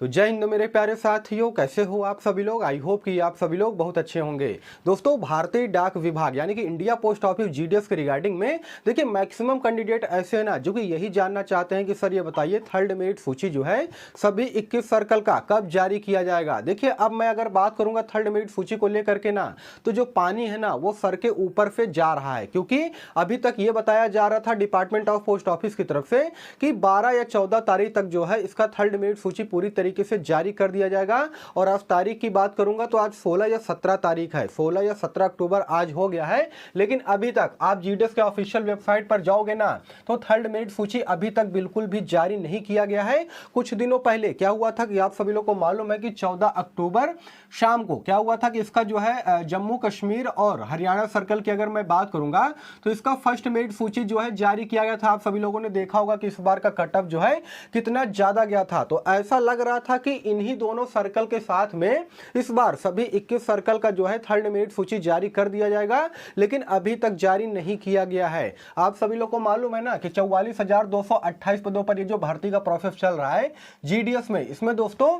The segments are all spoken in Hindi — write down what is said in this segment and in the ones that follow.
तो जय हिंद मेरे प्यारे साथियों, कैसे हो आप सभी लोग। आई होप कि आप सभी लोग बहुत अच्छे होंगे। दोस्तों, भारतीय डाक विभाग यानी कि इंडिया पोस्ट ऑफिस जीडीएस के रिगार्डिंग में देखिए मैक्सिमम कैंडिडेट ऐसे हैं ना जो कि यही जानना चाहते हैं कि सर ये बताइए थर्ड मेरिट सूची जो है सभी 21 सर्कल का कब जारी किया जाएगा। देखिए अब मैं अगर बात करूंगा थर्ड मेरिट सूची को लेकर के ना, तो जो पानी है ना वो सर के ऊपर से जा रहा है, क्योंकि अभी तक ये बताया जा रहा था डिपार्टमेंट ऑफ पोस्ट ऑफिस की तरफ से कि 12 या 14 तारीख तक जो है इसका थर्ड मेरिट सूची पूरी तरीके से जारी कर दिया जाएगा। और आज तारीख की बात करूंगा तो आज 16 या 17 तारीख है, 16 या 17 अक्टूबर आज हो गया है। लेकिन अभी तक आप जीडीएस के ऑफिशियल वेबसाइट पर जाओगे ना तो थर्ड मेरिट सूची अभी तक बिल्कुल भी जारी नहीं किया गया है। कुछ दिनों पहले क्या हुआ था कि आप सभी लोग को मालूम है कि 14 अक्टूबर शाम को क्या हुआ था कि इसका जो है जम्मू कश्मीर और हरियाणा सर्कल की अगर मैं बात करूंगा तो इसका फर्स्ट मेरिट सूची जो है जारी किया गया था। आप सभी लोगों ने देखा होगा कि इस बार का कट ऑफ जो है कितना ज्यादा गया था। तो ऐसा लग रहा था कि इन्हीं दोनों सर्कल के साथ में इस बार सभी 21 सर्कल का जो है थर्ड मेरिट सूची जारी कर दिया जाएगा, लेकिन अभी तक जारी नहीं किया गया है। आप सभी लोग को मालूम है ना कि 44,228 पदों पर ये जो भर्ती का प्रोसेस चल रहा है जीडीएस में, इसमें दोस्तों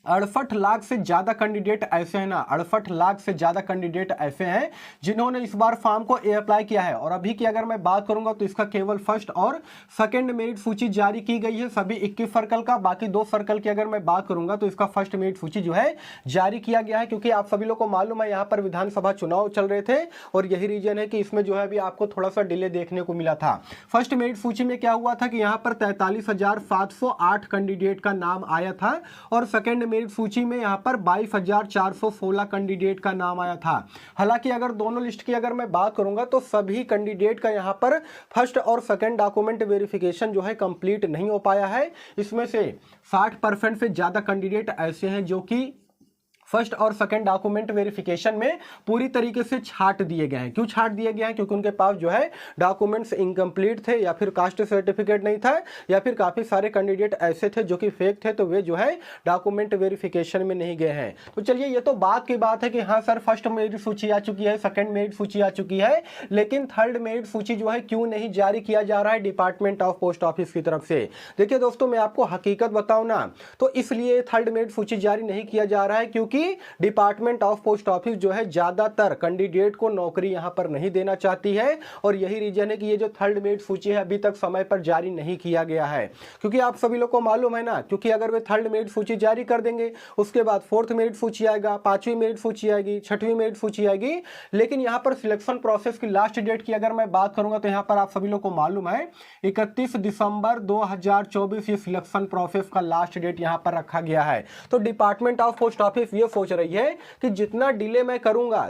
68 लाख से ज्यादा कैंडिडेट ऐसे हैं ना, 68 लाख से ज्यादा कैंडिडेट ऐसे हैं जिन्होंने इस बार फॉर्म को अप्लाई किया है। और अभी की अगर मैं बात करूंगा तो इसका केवल फर्स्ट और सेकंड मेरिट सूची जारी की गई है सभी 21 सर्कल का। बाकी दो सर्कल की अगर मैं बात करूंगा तो इसका फर्स्ट मेरिट सूची जो है जारी किया गया है, क्योंकि आप सभी लोग को मालूम है यहाँ पर विधानसभा चुनाव चल रहे थे और यही रीजन है कि इसमें जो है अभी आपको थोड़ा सा डिले देखने को मिला था। फर्स्ट मेरिट सूची में क्या हुआ था कि यहाँ पर 43,708 कैंडिडेट का नाम आया था और सेकंड मेरिट सूची में यहां पर 22,416 कैंडिडेट का नाम आया था। हालांकि अगर दोनों लिस्ट की अगर मैं बात करूंगा तो सभी कैंडिडेट का यहां पर फर्स्ट और सेकंड डॉक्यूमेंट वेरिफिकेशन जो है कंप्लीट नहीं हो पाया है। इसमें से 60% से ज्यादा कैंडिडेट ऐसे हैं जो कि फर्स्ट और सेकंड डॉक्यूमेंट वेरिफिकेशन में पूरी तरीके से छाट दिए गए हैं। क्यों छाट दिए गए हैं? क्योंकि उनके पास जो है डॉक्यूमेंट्स इनकम्प्लीट थे, या फिर कास्ट सर्टिफिकेट नहीं था, या फिर काफी सारे कैंडिडेट ऐसे थे जो कि फेक थे, तो वे जो है डॉक्यूमेंट वेरिफिकेशन में नहीं गए हैं। तो चलिए ये तो बात की बात है कि हाँ सर फर्स्ट मेरिट सूची आ चुकी है, सेकंड मेरिट सूची आ चुकी है, लेकिन थर्ड मेरिट सूची जो है क्यों नहीं जारी किया जा रहा है डिपार्टमेंट ऑफ पोस्ट ऑफिस की तरफ से। देखिए दोस्तों, मैं आपको हकीकत बताऊं ना तो इसलिए थर्ड मेरिट सूची जारी नहीं किया जा रहा है क्योंकि डिपार्टमेंट ऑफ पोस्ट ऑफिस जो है ज्यादातर कैंडिडेट को नौकरी यहां पर नहीं देना चाहती है। और यही रीजन है कि ये जो थर्ड मेरिट सूची है अभी तक समय पर जारी नहीं किया गया है, क्योंकि आप सभी लोग को मालूम है ना, क्योंकि अगर वे थर्ड मेरिट सूची जारी कर देंगे उसके बाद फोर्थ मेरिट सूची आएगा, पांचवी मेरिट सूची आएगी, छठवीं मेरिट सूची आएगी। लेकिन यहां पर सिलेक्शन प्रोसेस की लास्ट डेट की अगर मैं बात करूंगा तो यहां पर आप सभी लोग को मालूम है 31 दिसंबर 2024 ये सिलेक्शन प्रोसेस का लास्ट डेट यहां पर रखा गया है। तो डिपार्टमेंट ऑफ पोस्ट ऑफिस ये सोच रही है कि जितना डिले मैं करूंगा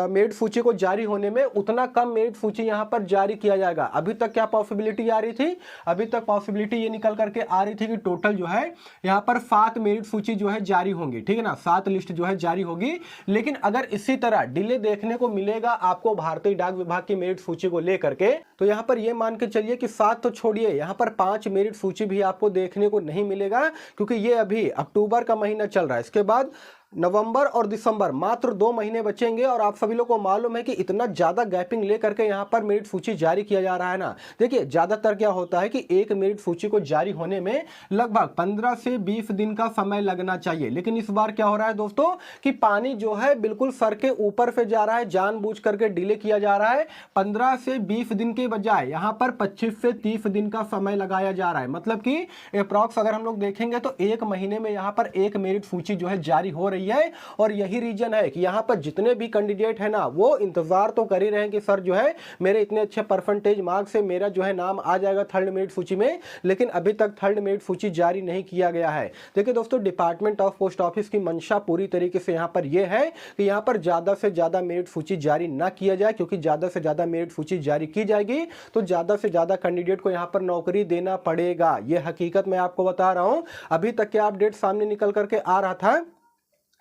मेरिट सूची को जारी होने में, उतना कम मेरिट सूची यहां पर जारी किया जाएगा। अभी तक क्या पॉसिबिलिटी आ रही थी? अभी तक पॉसिबिलिटी ये निकल करके आ रही थी कि टोटल जो है यहां पर 7 मेरिट सूची जो है जारी होंगी, ठीक है ना, 7 लिस्ट जो है जारी होगी। लेकिन अगर इसी तरह डिले देखने को मिलेगा आपको भारतीय डाक विभाग की मेरिट सूची को लेकर के, तो यहां पर यह मान के चलिए कि 7 तो छोड़िए, यहां पर 5 मेरिट सूची भी आपको देखने को नहीं मिलेगा, क्योंकि ये अभी अक्टूबर का महीना चल रहा है। इसके बाद नवंबर और दिसंबर मात्र 2 महीने बचेंगे। और आप सभी लोग को मालूम है कि इतना ज्यादा गैपिंग लेकर के यहां पर मेरिट सूची जारी किया जा रहा है ना। देखिए ज्यादातर क्या होता है कि एक मेरिट सूची को जारी होने में लगभग 15 से 20 दिन का समय लगना चाहिए, लेकिन इस बार क्या हो रहा है दोस्तों कि पानी जो है बिल्कुल सर के ऊपर से जा रहा है, जानबूझ करके डिले किया जा रहा है। 15 से 20 दिन के बजाय यहां पर 25 से 30 दिन का समय लगाया जा रहा है। मतलब कि अप्रॉक्स अगर हम लोग देखेंगे तो 1 महीने में यहां पर एक मेरिट सूची जो है जारी हो रही है। और यही रीजन है कि यहां पर जितने भी कैंडिडेट है ना वो इंतजार तो कर ही रहे हैं कि सर जो है मेरे इतने अच्छे परसेंटेज मार्क्स से मेरा जो है नाम आ जाएगा थर्ड मेरिट सूची में, लेकिन अभी तक थर्ड मेरिट सूची जारी नहीं किया गया है। देखिए दोस्तों, डिपार्टमेंट ऑफ पोस्ट ऑफिस की मंशा पूरी तरीके से यहां पर यह है कि यहां पर ज्यादा से ज्यादा मेरिट सूची जारी ना किया जाए, क्योंकि ज्यादा से ज्यादा मेरिट सूची जारी की जाएगी तो ज्यादा से ज्यादा कैंडिडेट को यहां पर नौकरी देना पड़ेगा। यह हकीकत मैं आपको बता रहा हूं। अभी तक क्या अपडेट सामने निकल करके आ रहा था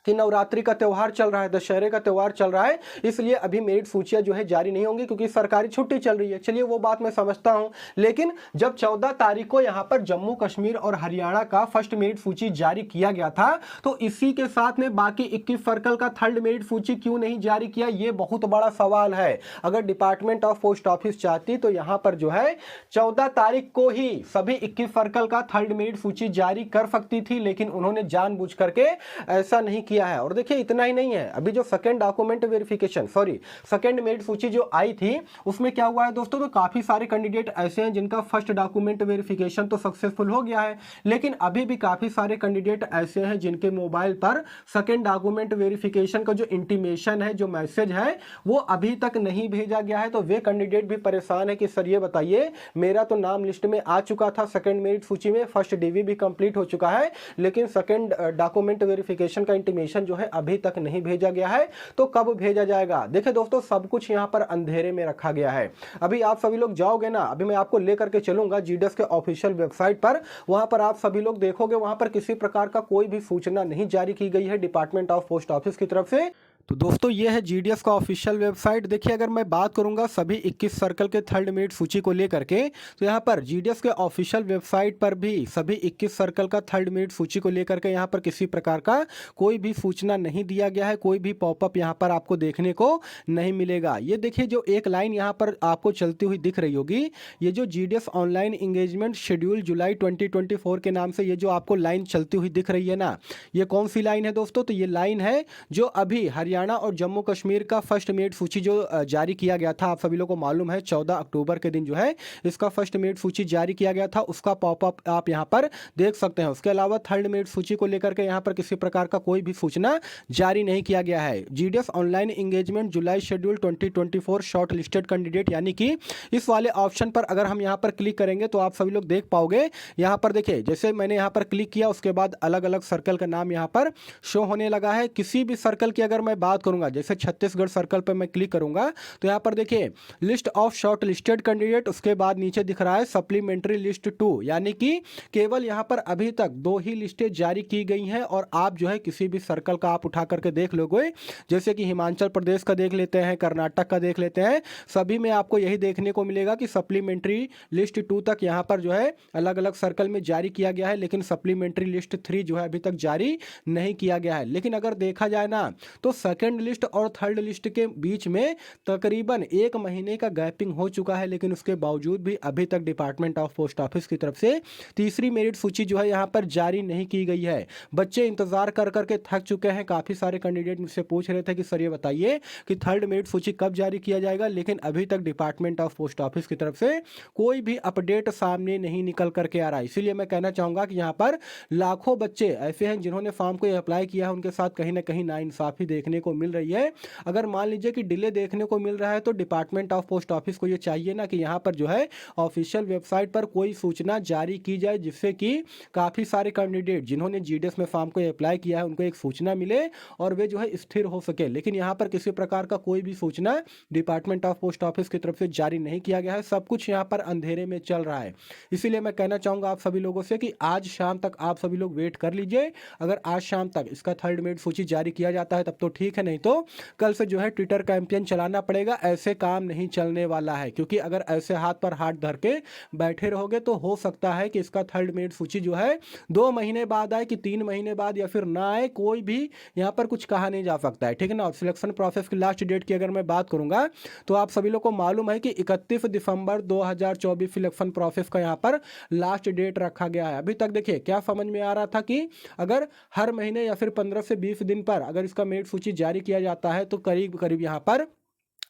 कि नवरात्रि का त्यौहार चल रहा है, दशहरे का त्यौहार चल रहा है, इसलिए अभी मेरिट सूचियां जो है जारी नहीं होंगी क्योंकि सरकारी छुट्टी चल रही है। चलिए वो बात मैं समझता हूं, लेकिन जब 14 तारीख को यहां पर जम्मू कश्मीर और हरियाणा का फर्स्ट मेरिट सूची जारी किया गया था, तो इसी के साथ में बाकी 21 सर्कल का थर्ड मेरिट सूची क्यों नहीं जारी किया, ये बहुत बड़ा सवाल है। अगर डिपार्टमेंट ऑफ पोस्ट ऑफिस चाहती तो यहां पर जो है 14 तारीख को ही सभी 21 सर्कल का थर्ड मेरिट सूची जारी कर सकती थी, लेकिन उन्होंने जानबूझ करके ऐसा नहीं किया है। और देखिए इतना ही नहीं है, अभी जो second document verification second merit सूची जो आई थी उसमें क्या हुआ है दोस्तों, तो काफी सारे कैंडिडेट ऐसे हैं जिनका फर्स्ट डॉक्यूमेंट वेरिफिकेशन तो सक्सेसफुल हो गया है, लेकिन अभी भी काफी सारे कैंडिडेट ऐसे हैं जिनके मोबाइल पर सेकंड डॉक्यूमेंट वेरिफिकेशन का जो इंटीमेशन है, जो मैसेज है, वो अभी तक नहीं भेजा गया है। तो वे कैंडिडेट भी परेशान है कि सर ये बताइए, मेरा तो नाम लिस्ट में आ चुका था सेकंड मेरिट सूची में, फर्स्ट डीवी भी कंप्लीट हो चुका है, लेकिन सेकंड डॉक्यूमेंट वेरिफिकेशन का इंटीमेशन जो है अभी तक नहीं भेजा गया है, तो कब भेजा जाएगा। देखिए दोस्तों, सब कुछ यहां पर अंधेरे में रखा गया है। अभी आप सभी लोग जाओगे ना, अभी मैं आपको लेकर के चलूंगा जीडीएस के ऑफिशियल वेबसाइट पर, वहां पर आप सभी लोग देखोगे, वहां पर किसी प्रकार का कोई भी सूचना नहीं जारी की गई है डिपार्टमेंट ऑफ पोस्ट ऑफिस की तरफ से। तो दोस्तों ये है जीडीएस का ऑफिशियल वेबसाइट। देखिए अगर मैं बात करूंगा सभी 21 सर्कल के थर्ड मेरिट सूची को लेकर के, तो यहाँ पर जीडीएस के ऑफिशियल वेबसाइट पर भी सभी 21 सर्कल का थर्ड मेरिट सूची को लेकर के यहाँ पर किसी प्रकार का कोई भी सूचना नहीं दिया गया है, कोई भी पॉपअप यहाँ पर आपको देखने को नहीं मिलेगा। ये देखिए जो एक लाइन यहाँ पर आपको चलती हुई दिख रही होगी, ये जो जीडीएस ऑनलाइन इंगेजमेंट शेड्यूल जुलाई 2024 के नाम से ये जो आपको लाइन चलती हुई दिख रही है ना, ये कौन सी लाइन है दोस्तों, तो ये लाइन है जो अभी हरियाणा और जम्मू कश्मीर का फर्स्ट मेरिट सूची जो जारी किया गया था, आप सभी लोगों को मालूम है 14 अक्टूबर के दिन जो है इसका फर्स्ट मेरिट सूची जारी किया गया था, उसका पॉपअप आप यहां पर देख सकते हैं। उसके अलावा थर्ड मेरिट सूची को लेकर के यहां पर किसी प्रकार का कोई भी सूचना जारी नहीं किया गया है। जीडीएस ऑनलाइन एंगेजमेंट जुलाई शेड्यूल 2024 शॉर्ट लिस्टेड कैंडिडेट, यानी कि इस वाले ऑप्शन पर अगर हम यहां पर क्लिक करेंगे तो आप सभी लोग देख पाओगे, यहां पर देखिए जैसे मैंने यहां पर क्लिक किया उसके बाद अलग अलग सर्कल का नाम यहां पर शो होने लगा है। किसी भी सर्कल की अगर मैं बात करूंगा, जैसे छत्तीसगढ़ सर्कल पर मैं क्लिक करूंगा तो यहां पर देखिए list of short listed candidate, उसके बाद नीचे दिख रहा है सप्लीमेंट्री लिस्ट 2, यानी कि केवल यहां पर अभी तक 2 ही लिस्टें जारी की गई हैं। और आप जो है किसी भी सर्कल का आप उठा करके देख लोगे, जैसे कि हिमाचल प्रदेश का देख लेते हैं, कर्नाटक का देख लेते हैं, सभी में आपको यही देखने को मिलेगा कि सप्लीमेंट्री लिस्ट 2 तक यहां पर जो है अलग अलग सर्कल में जारी किया गया है, लेकिन सप्लीमेंट्री लिस्ट 3 जो है अभी तक जारी नहीं किया गया है। लेकिन अगर देखा जाए ना तो सेकंड लिस्ट और थर्ड लिस्ट के बीच में तकरीबन 1 महीने का गैपिंग हो चुका है, लेकिन उसके बावजूद भी अभी तक डिपार्टमेंट ऑफ पोस्ट ऑफिस की तरफ से तीसरी मेरिट सूची जो है यहाँ पर जारी नहीं की गई है। बच्चे इंतजार कर करके थक चुके हैं। काफी सारे कैंडिडेट मुझसे पूछ रहे थे कि सर ये बताइए कि थर्ड मेरिट सूची कब जारी किया जाएगा, लेकिन अभी तक डिपार्टमेंट ऑफ पोस्ट ऑफिस की तरफ से कोई भी अपडेट सामने नहीं निकल करके आ रहा है। इसीलिए मैं कहना चाहूंगा कि यहाँ पर लाखों बच्चे ऐसे हैं जिन्होंने फॉर्म को अप्लाई किया है, उनके साथ कहीं ना कहीं नाइंसाफी देखने को मिल रही है। अगर मान लीजिए कि डिले देखने को मिल रहा है तो डिपार्टमेंट ऑफ पोस्ट ऑफिस को ये चाहिए ना कि यहाँ पर जो है ऑफिशियल वेबसाइट पर कोई सूचना जारी की जाए, जिससे कि काफ़ी सारे कैंडिडेट जिन्होंने जीडीएस में फॉर्म को अप्लाई किया है उनको एक सूचना मिले और वे जो है स्थिर हो सके। लेकिन यहाँ पर किसी प्रकार का कोई भी सूचना डिपार्टमेंट ऑफ पोस्ट ऑफिस की तरफ से जारी नहीं किया गया है। सब कुछ यहाँ पर अंधेरे में चल रहा है। इसीलिए मैं कहना चाहूँगा आप सभी लोगों से कि आज शाम तक आप सभी लोग वेट कर लीजिए। अगर आज शाम तक इसका थर्ड मेरिट सूची जारी किया जाता है तब तो ठीक है, नहीं तो कल से जो है ट्विटर कैंपेन चलाना पड़ेगा। ऐसे काम नहीं चलने वाला है, क्योंकि अगर ऐसे हाथ पर हाथ धर के बैठे रहोगे तो हो सकता है कि इसका थर्ड मेरिट सूची जो है 2 महीने बाद आए कि 3 महीने बाद या फिर ना आए, कोई भी यहाँ पर कुछ कहा नहीं जा सकता है, ठीक है ना। और सिलेक्शन प्रोसेस की लास्ट डेट की अगर मैं बात करूंगा तो आप सभी लोग को मालूम है कि 31 दिसंबर 2024 सिलेक्शन प्रोसेस का यहाँ पर लास्ट डेट रखा गया है। अभी तक देखिए क्या समझ में आ रहा था कि अगर हर महीने या फिर 15 से 20 दिन पर अगर इसका मेरिट सूची जारी किया जाता है तो करीब करीब यहाँ पर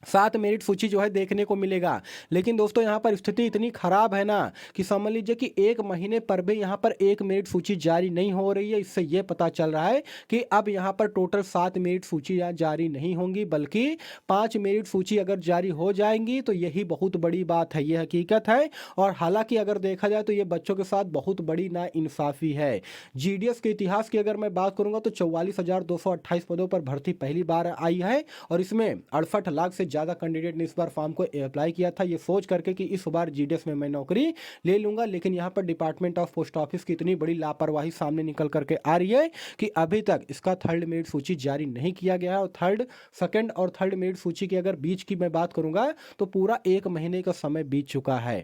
7 मेरिट सूची जो है देखने को मिलेगा। लेकिन दोस्तों यहाँ पर स्थिति इतनी खराब है ना कि समझ लीजिए कि 1 महीने पर भी यहाँ पर 1 मेरिट सूची जारी नहीं हो रही है। इससे ये पता चल रहा है कि अब यहाँ पर टोटल 7 मेरिट सूची जारी नहीं होंगी, बल्कि 5 मेरिट सूची अगर जारी हो जाएंगी तो यही बहुत बड़ी बात है, ये हकीकत है। और हालांकि अगर देखा जाए तो ये बच्चों के साथ बहुत बड़ी नाइंसाफी है। जीडीएस के इतिहास की अगर मैं बात करूंगा तो 44,228 पदों पर भर्ती पहली बार आई है और इसमें 68 लाख से ज़्यादा कैंडिडेट ने इस बार फॉर्म को अप्लाई किया था ये सोच करके कि इस बार जीडीएस में मैं नौकरी ले लूँगा, लेकिन यहाँ पर डिपार्टमेंट ऑफ पोस्ट ऑफिस की इतनी बड़ी लापरवाही सामने निकल करके आ रही है कि अभी तक इसका थर्ड मेरिट सूची जारी नहीं किया गया है। और सेकंड और थर्ड मेरिट सूची की अगर बीच की मैं बात करूंगा तो पूरा 1 महीने का समय बीत चुका है।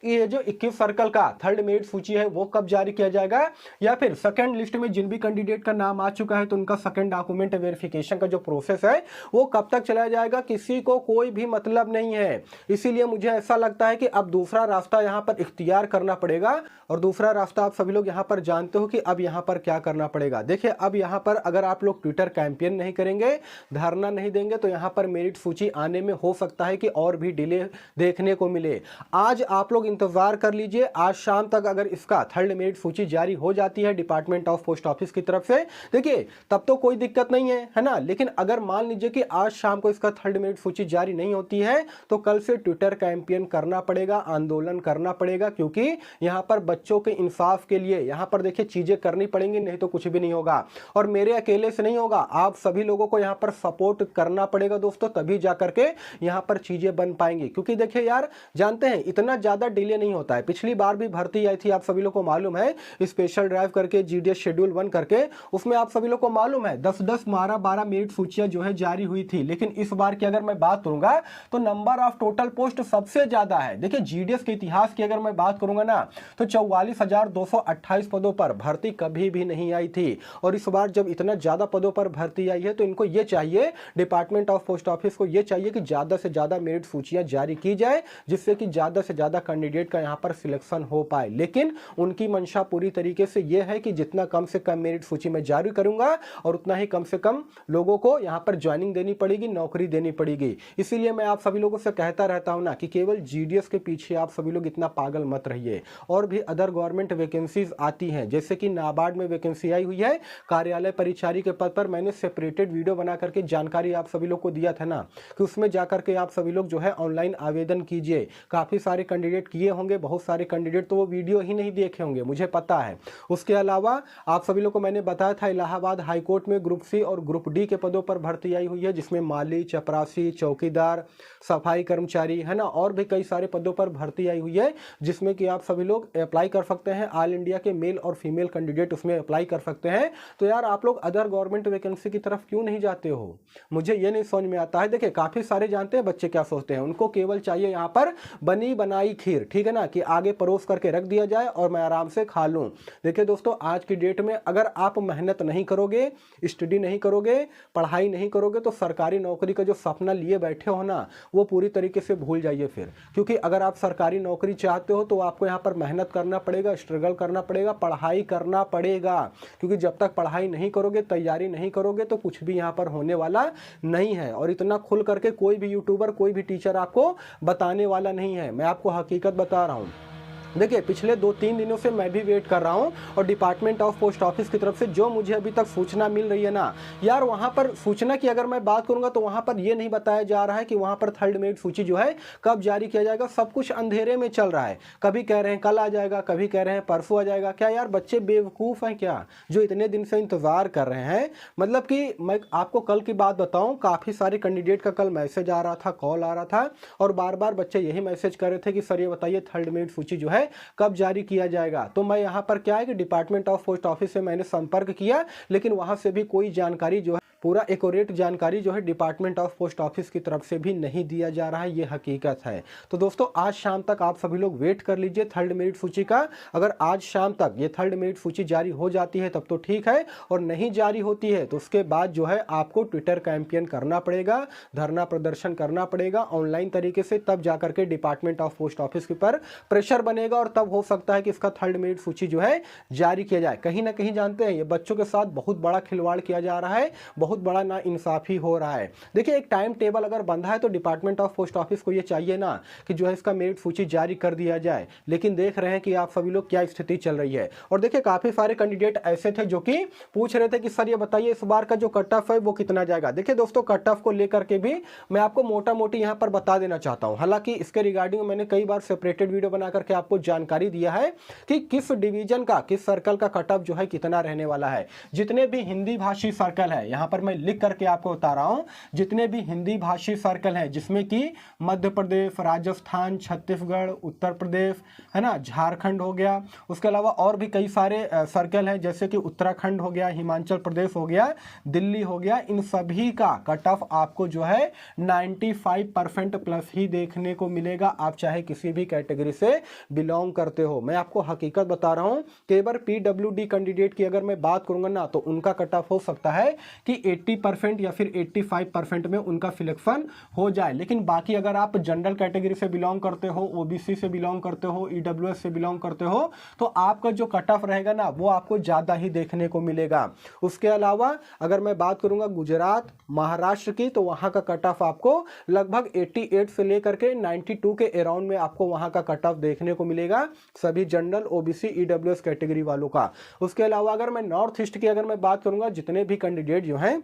ये जो 21 सर्कल का थर्ड मेरिट सूची है वो कब जारी किया जाएगा, या फिर सेकंड लिस्ट में जिन भी कैंडिडेट का नाम आ चुका है तो उनका सेकंड डॉक्यूमेंट वेरिफिकेशन का जो प्रोसेस है वो कब तक चलाया जाएगा, किसी को कोई भी मतलब नहीं है। इसीलिए मुझे ऐसा लगता है कि अब दूसरा रास्ता यहाँ पर इख्तियार करना पड़ेगा। और दूसरा रास्ता आप सभी लोग यहाँ पर जानते हो कि अब यहाँ पर क्या करना पड़ेगा। देखिए, अब यहाँ पर अगर आप लोग ट्विटर कैंपेन नहीं करेंगे, धरना नहीं देंगे, तो यहाँ पर मेरिट सूची आने में हो सकता है कि और भी डिले देखने को मिले। आज आप लोग इंतजार कर लीजिए, आज शाम तक अगर इसका थर्ड मेरिट सूची जारी हो जाती है डिपार्टमेंट ऑफ पोस्ट ऑफिस की तरफ से, देखिए तब तो कोई दिक्कत नहीं है ना। लेकिन अगर मान लीजिए कि आज शाम को इसका थर्ड मेरिट सूची जारी नहीं होती है तो कल से ट्विटर कैंपेन करना पड़ेगा, आंदोलन करना पड़ेगा, क्योंकि यहाँ पर बच्चों के इंसाफ के लिए यहाँ पर देखिए चीजें करनी पड़ेंगी, नहीं तो कुछ भी नहीं होगा। और मेरे अकेले से नहीं होगा, आप सभी लोगों को यहाँ पर सपोर्ट करना पड़ेगा दोस्तों, तभी जाकर के यहाँ पर चीजें बन पाएंगी। क्योंकि देखिए यार, जानते हैं इतना ज्यादा डिले नहीं होता है। पिछली बार भी भर्ती आई थी, आप सभी लोग को मालूम है, स्पेशल ड्राइव करके जीडीएस शेड्यूल 1 करके, उसमें आप सभी लोग को मालूम है 10-10, 12-12 मेरिट सूचियां जो है जारी हुई थी। लेकिन इस बार की अगर मैं बात करूंगा तो नंबर ऑफ टोटल पोस्ट सबसे ज्यादा है। देखिए जीडीएस के इतिहास की अगर मैं बात करूंगा ना तो 44,228 पदों पर भर्ती कभी भी नहीं आई थी। और इस बार जब इतना ज्यादा पदों पर भर्ती आई है तो इनको ये चाहिए, डिपार्टमेंट ऑफ पोस्ट ऑफिस को ये चाहिए कि ज्यादा से ज्यादा मेरिट सूचियां जारी की जाए, जिससे कि ज्यादा से ज्यादा कैंडिडेट का यहां पर सिलेक्शन हो पाए। लेकिन उनकी मंशा पूरी तरीके से यह है कि जितना कम से कम मेरिट सूची में जारी करूंगा और उतना ही कम से कम लोगों को यहां पर ज्वाइनिंग देनी पड़ेगी, नौकरी देनी पड़ेगी। इसीलिए मैं आप सभी लोगों से कहता रहता हूं ना कि केवल जीडीएस के पीछे आप सभी लोग इतना पागल मत रहिए। और भी अदर गवर्नमेंट वैकेंसीज आती हैं, जैसे कि नाबार्ड में वैकेंसी आई हुई है कार्यालय परिचारी के पद पर। मैंने सेपरेटेड वीडियो बना करके जानकारी आप सभी लोग को दिया था ना कि उसमें जाकर के आप सभी लोग जो है ऑनलाइन आवेदन कीजिए। काफी सारे कैंडिडेट किए होंगे, बहुत सारे कैंडिडेट तो वो वीडियो ही नहीं देखे होंगे, मुझे पता है। उसके अलावा आप सभी लोग को मैंने बताया था इलाहाबाद हाईकोर्ट में ग्रुप सी और ग्रुप डी के पदों पर भर्ती आई हुई है, जिसमें माली, चपरासी, चौकीदार, सफाई कर्मचारी, है ना, और भी कई सारे पदों पर भर्ती आई हुई है, जिसमें कि आप सभी लोग अप्लाई कर सकते हैं। ऑल इंडिया के मेल और फीमेल कैंडिडेट उसमें अप्लाई कर सकते हैं। तो यार आप लोग अदर गवर्नमेंट वैकेंसी की तरफ क्यों नहीं जाते हो, मुझे ये नहीं समझ में आता है। देखिए काफी सारे जानते हैं बच्चे क्या सोचते हैं, उनको केवल चाहिए यहाँ पर बनी बनाई खीर, ठीक है ना, कि आगे परोस करके रख दिया जाए और मैं आराम से खा लूं। देखिए दोस्तों, आज की डेट में अगर आप मेहनत नहीं करोगे, स्टडी नहीं करोगे, पढ़ाई नहीं करोगे, तो सरकारी नौकरी का जो सपना लिए बैठे हो ना वो पूरी तरीके से भूल जाइए फिर। क्योंकि अगर आप सरकारी नौकरी चाहते हो तो आपको यहाँ पर मेहनत करना पड़ेगा, स्ट्रगल करना पड़ेगा, पढ़ाई करना पड़ेगा। क्योंकि जब तक पढ़ाई नहीं करोगे, तैयारी नहीं करोगे, तो कुछ भी यहाँ पर होने वाला नहीं है। और इतना खुल करके कोई भी यूट्यूबर, कोई भी टीचर आपको बताने वाला नहीं है। मैं आपको हकीकत बता रहा हूँ। देखिए पिछले 2-3 दिनों से मैं भी वेट कर रहा हूं और डिपार्टमेंट ऑफ पोस्ट ऑफिस की तरफ से जो मुझे अभी तक सूचना मिल रही है ना यार, वहां पर सूचना की अगर मैं बात करूंगा तो वहां पर यह नहीं बताया जा रहा है कि वहां पर थर्ड मेरिट सूची जो है कब जारी किया जाएगा। सब कुछ अंधेरे में चल रहा है, कभी कह रहे हैं कल आ जाएगा, कभी कह रहे हैं परसों आ जाएगा। क्या यार बच्चे बेवकूफ़ हैं क्या जो इतने दिन से इंतजार कर रहे हैं? मतलब कि मैं आपको कल की बात बताऊं, काफ़ी सारे कैंडिडेट का कल मैसेज आ रहा था, कॉल आ रहा था, और बार बार बच्चे यही मैसेज कर रहे थे कि सर ये बताइए थर्ड मेरिट सूची जो है कब जारी किया जाएगा। तो मैं यहाँ पर क्या है कि डिपार्टमेंट ऑफ पोस्ट ऑफिस से मैंने संपर्क किया, लेकिन वहां से भी कोई जानकारी जो है, पूरा एक्यूरेट जानकारी जो है डिपार्टमेंट ऑफ पोस्ट ऑफिस की तरफ से भी नहीं दिया जा रहा है, ये हकीकत है। तो दोस्तों आज शाम तक आप सभी लोग वेट कर लीजिए थर्ड मेरिट सूची का। अगर आज शाम तक ये थर्ड मेरिट सूची जारी हो जाती है तब तो ठीक है, और नहीं जारी होती है तो उसके बाद जो है आपको ट्विटर कैंपेन करना पड़ेगा, धरना प्रदर्शन करना पड़ेगा ऑनलाइन तरीके से, तब जाकर के डिपार्टमेंट ऑफ पोस्ट ऑफिस के पर प्रेशर बनेगा और तब हो सकता है कि इसका थर्ड मेरिट सूची जो है जारी किया जाए। कहीं ना कहीं जानते हैं ये बच्चों के साथ बहुत बड़ा खिलवाड़ किया जा रहा है, बहुत बड़ा ना इंसाफी हो रहा है। देखिए एक टाइम टेबल अगर बंधा है तो डिपार्टमेंट ऑफ पोस्ट ऑफिस को ये चाहिए ना कि जो है इसका मेरिट सूची जारी कर दिया जाए, लेकिन देख रहे हैं कि आप सभी लोग क्या स्थिति चल रही है। और देखिए काफी सारे कैंडिडेट ऐसे थे जो कि पूछ रहे थे कि सर ये बताइए इस बार का जो कट ऑफ है वो कितना जाएगा। देखिए दोस्तों कट ऑफ को लेकर के भी मैं आपको मोटा मोटी यहाँ पर बता देना चाहता हूँ। हालांकि इसके रिगार्डिंग मैंने कई बार सेपरेटेड वीडियो बना करके आपको जानकारी दिया है कि किस डिवीजन का, किस सर्कल का कट ऑफ जो है कितना रहने वाला है। जितने भी हिंदी भाषी सर्कल है, यहाँ पर पर मैं लिख करके आपको बता रहा हूँ, जितने भी हिंदी भाषी सर्कल हैं जिसमें कि मध्य प्रदेश, राजस्थान, छत्तीसगढ़, उत्तर प्रदेश, है ना, झारखंड हो गया, उसके अलावा और भी कई सारे सर्कल हैं जैसे कि उत्तराखंड हो गया, हिमाचल प्रदेश हो गया, दिल्ली हो गया, इन सभी का कट ऑफ आपको जो है 95% प्लस ही देखने को मिलेगा, आप चाहे किसी भी कैटेगरी से बिलोंग करते हो। मैं आपको हकीकत बता रहा हूं कि एक बार पीडब्ल्यूडी कैंडिडेट की अगर मैं बात करूंगा ना, तो उनका कट ऑफ हो सकता है कि 80% या फिर 85% में उनका सिलेक्शन हो जाए, लेकिन बाकी अगर आप जनरल कैटेगरी से बिलोंग करते हो, ओबीसी से बिलोंग करते हो, ईडब्ल्यूएस से बिलोंग करते हो, तो आपका जो कट ऑफ रहेगा ना वो आपको ज्यादा ही देखने को मिलेगा। उसके अलावा अगर मैं बात करूंगा गुजरात, महाराष्ट्र की, तो वहां का कट ऑफ आपको लगभग 88 से लेकर के 92 के अराउंड में आपको वहां का कट ऑफ देखने को मिलेगा, सभी जनरल, ओबीसी, ईडब्ल्यूएस कैटेगरी वालों का। उसके अलावा अगर मैं नॉर्थ ईस्ट की अगर मैं बात करूंगा, जितने भी कैंडिडेट जो हैं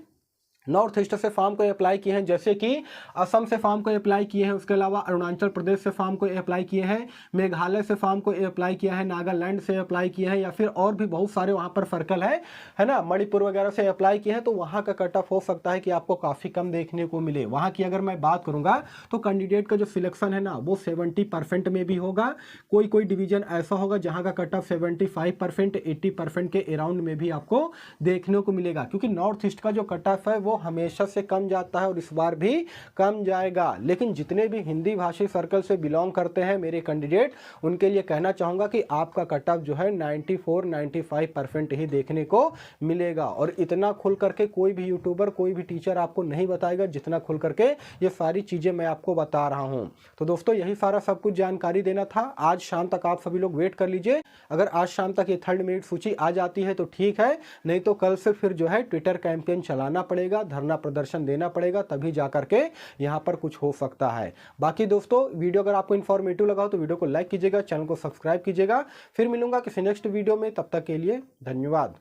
नॉर्थ ईस्ट से फॉर्म को अप्लाई किए हैं, जैसे कि असम से फॉर्म को अप्लाई किए हैं, उसके अलावा अरुणाचल प्रदेश से फॉर्म को अप्लाई किए हैं, मेघालय से फॉर्म को अप्लाई किया है, नागालैंड से अप्लाई किए हैं, या फिर और भी बहुत सारे वहां पर सर्कल है ना, मणिपुर वगैरह से अप्लाई किए हैं, तो वहां का कट ऑफ हो सकता है कि आपको काफी कम देखने को मिले। वहां की अगर मैं बात करूंगा तो कैंडिडेट का जो सिलेक्शन है ना वो 70% में भी होगा, कोई कोई डिवीजन ऐसा होगा जहां का कट ऑफ 75%, 80% के अराउंड में भी आपको देखने को मिलेगा, क्योंकि नॉर्थ ईस्ट का जो कट ऑफ है वो हमेशा से कम जाता है और इस बार भी कम जाएगा। लेकिन जितने भी हिंदी भाषी सर्कल से बिलोंग करते हैं मेरे कैंडिडेट, उनके लिए कहना चाहूंगा कि आपका कट ऑफ जो है 94-95% ही देखने को मिलेगा, और इतना खुल करके कोई भी यूट्यूबर, कोई भी टीचर आपको नहीं बताएगा जितना खुल करके ये सारी चीजें मैं आपको बता रहा हूं। तो दोस्तों यही सारा सब कुछ जानकारी देना था। आज शाम तक आप सभी लोग वेट कर लीजिए, अगर आज शाम तक ये 3rd मेरिट सूची आ जाती है तो ठीक है, नहीं तो कल से फिर जो है ट्विटर कैंपेन चलाना पड़ेगा, धरना प्रदर्शन देना पड़ेगा, तभी जाकर के यहाँ पर कुछ हो सकता है। बाकी दोस्तों वीडियो अगर आपको इन्फॉर्मेटिव लगा हो तो वीडियो को लाइक कीजिएगा, चैनल को सब्सक्राइब कीजिएगा। फिर मिलूंगा किसी नेक्स्ट वीडियो में, तब तक के लिए धन्यवाद।